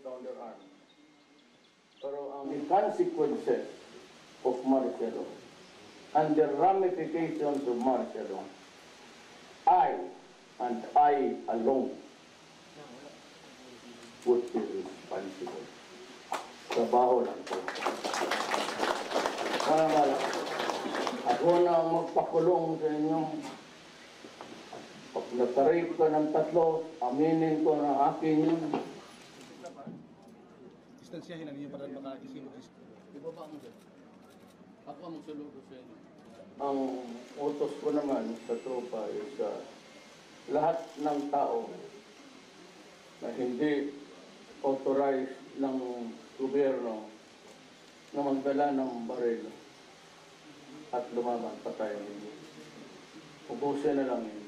down their arms. Pero ang the consequences of martial law and the ramifications of martial law, I and I alone would be responsible. Trabaho lang po. Malamala, ako na ang magpakulong sa inyo. Pag nagtarip ka ng 3, aminin ko na akin yun. Distansyahin na ninyo para makakisilog. Ibaba mo dyan. Ako ang magsulog sa inyo. Ang utos ko naman sa tropa is lahat ng tao na hindi authorized ng gobyerno na magdala ng baril at lumaban, patayin ninyo. Ubusin na lang yun.